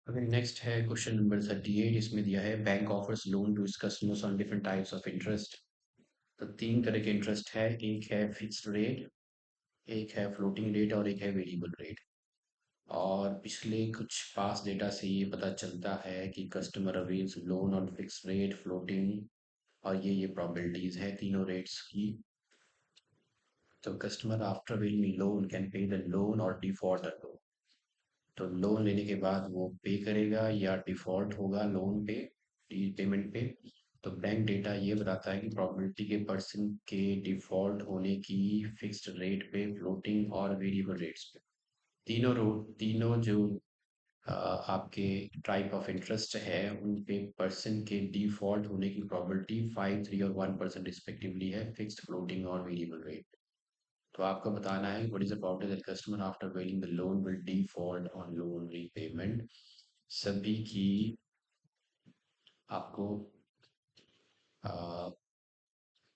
अभी नेक्स्ट है question number 38। इसमें दिया है bank offers loan to its customers on different types of interest. तो तीन तरह के इंटरेस्ट है, एक है फिक्स्ड रेट, एक है फ्लोटिंग रेट और एक है वेरिएबल रेट। और पिछले कुछ पास डेटा से ये पता चलता है कि customer avails loan on fixed rate, floating और ये प्रोबेबिलिटीज है तीनों रेट्स की। तो customer after availing loan can pay the loan और डिफॉल्ट द लोन। तो लोन लेने के बाद वो पे करेगा या डिफॉल्ट होगा लोन पे, पेमेंट पे। तो बैंक डेटा ये बताता है कि प्रोबेबिलिटी के पर्सन के डिफॉल्ट होने की फिक्स्ड रेट पे, फ्लोटिंग और वेरिएबल रेट्स पे। तीनों जो आपके टाइप ऑफ इंटरेस्ट है उन पे पर्सन के डिफॉल्ट होने की प्रोबेबिलिटी 5, 3 और 1% रिस्पेक्टिवली है, फिक्स्ड, फ्लोटिंग और वेरिएबल रेट। तो आपको बताना है what is the probability that customer after paying the loan will default on loan repayment. सभी की आपको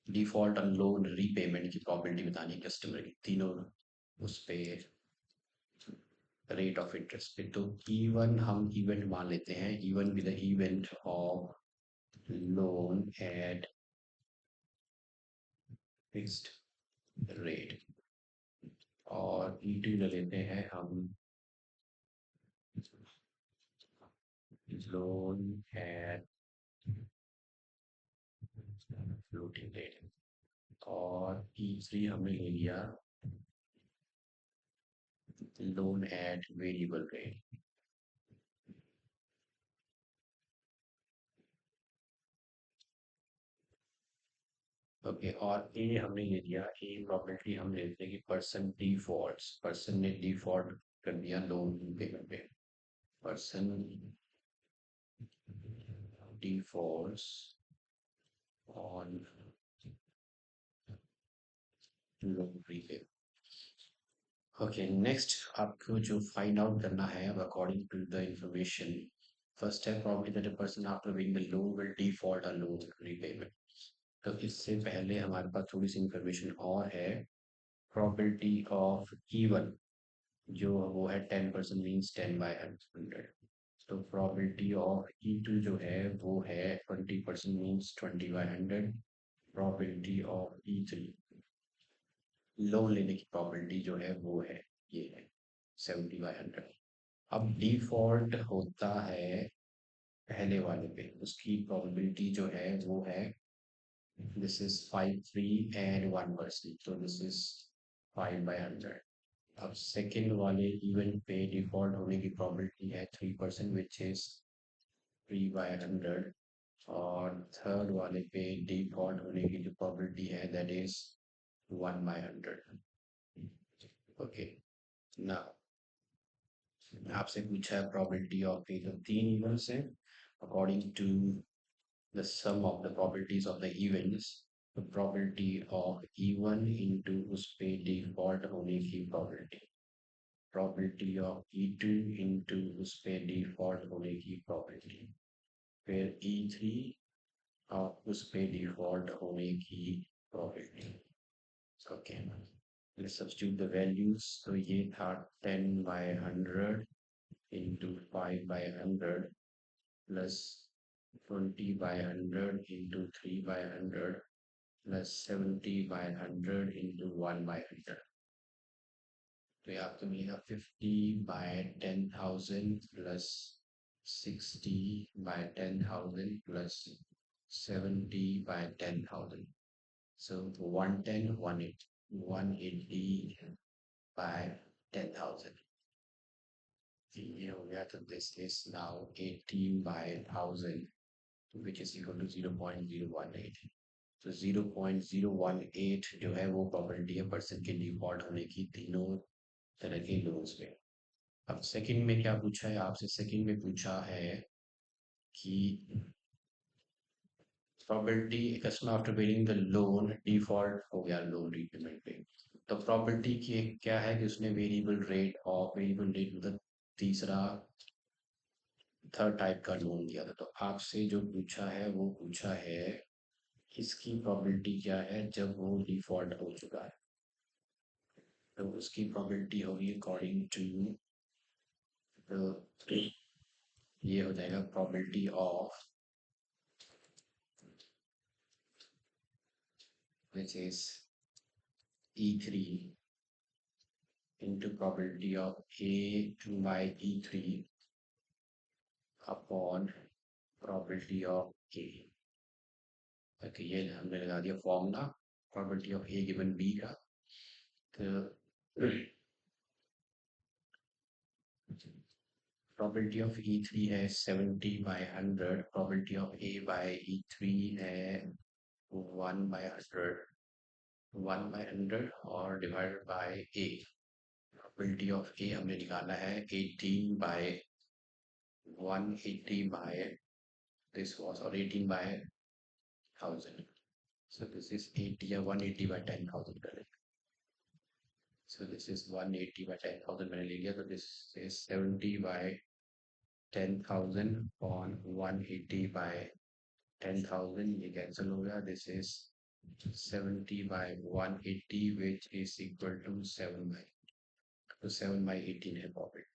डिफॉल्ट ऑन लोन रीपेमेंट की प्रोबेबिलिटी बतानी है कस्टमर की, तीनों उस पे रेट ऑफ इंटरेस्ट पे। तो E1 हम इवेंट मान लेते हैं, E1 with the event of loan eight fixed rate. और E2 ले लेते हैं हम लोन एट फ्लोटिंग रेट। और E3 हमने ले लिया loan eight variable rate. Okay, और ए हमने ले लिया, ए प्रॉपर्टी हम लेते हैं कि पर्सन ने डिफॉल्ट कर दिया लोन पेमेंट पे। Person defaults on loan prepaid. Okay, next आपको जो फाइंड आउट करना है अब according to the information, first है property that a person after paying the loan will default on loan repayment. तो इससे पहले हमारे पास थोड़ी सी इंफॉर्मेशन और है। प्रोबेबिलिटी ऑफ E1 जो वो है 10% मीन्स 10/100। तो प्रोबेबिलिटी ऑफ E2 जो है वो है 20% means 20/100। Probability of E3 loan लेने की प्रोबेबिलिटी जो है वो है, ये है 70/100। अब डिफॉल्ट होता है पहले वाले पे, उसकी प्रोबेबिलिटी जो है वो है, दिस इज 5, 3 and 1%, तो दिस इज 5/100। अब सेकेंड वाले इवेंट पे डिफॉल्ट होने की प्रोबेबिलिटी है 3%, विच इज 3/100। और थर्ड वाले पे डिफॉल्ट होने की जो प्रोबेबिलिटी है दैट इज 1/100। ओके, ना आपसे पूछा है प्रोबेबिलिटी ऑफ ये जो तीन इवेंट्स हैं according to the sum of the probabilities of the events. तो प्रोबेबिलिटी ऑफ E1 इंटू उस पे डिफॉल्ट होने की probability, probability of E2 into उस पे डिफॉल्ट होने की प्रोबेबिलिटी, फिर E3 और उस पे डिफॉल्ट होने की probability. Okay, let's substitute the values। तो ये था 10/100 into 5/100 plus 20/100 into 3/100 plus 70/100 into 1/100। तो ये आपको मिलेगा 50/10,000 plus 60/10,000 plus 70/10,000। So 110, 180 by 10,000। ये हो गया, तो this is now 18/1000, which is equal to 0.018। तो 0.018 जो है वो प्रोबेबिलिटी है पर्सन के डिफॉल्ट होने की तीनों तरह के लोन्स में। अब सेकंड में क्या पूछा है आपसे, सेकंड में पूछा है कि probability customer after paying the loan default हो गया लोन रीपेमेंट पे। तो प्रोबेबिलिटी की क्या है कि उसने वेरिएबल रेट मतलब तीसरा थर्ड टाइप का लोन लिया था। तो आपसे जो पूछा है वो पूछा है इसकी प्रोबेबिलिटी क्या है जब वो डिफॉल्ट हो चुका है। तो उसकी प्रोबेबिलिटी होगी अकॉर्डिंग टू ये हो जाएगा probability of which is E3 into probability of A by E3 upon probability of A. Okay, ये हमने लगा दिया formula probability of A given B का। तो probability of E3 है 70/100, probability of A by E3 है 1/100, 1/100 और divided by A। probability of A हमने निकाला है 18/180 by this was or 18/1000। So this is 80 or 180 by 10,000 correct. So this is 180 by 10,000 मैंने ले लिया, तो this is 70 by 10,000 on 180 by 10,000, ये cancel हो गया। This is 70 by 180 which is equal to 7 by 18 है profit।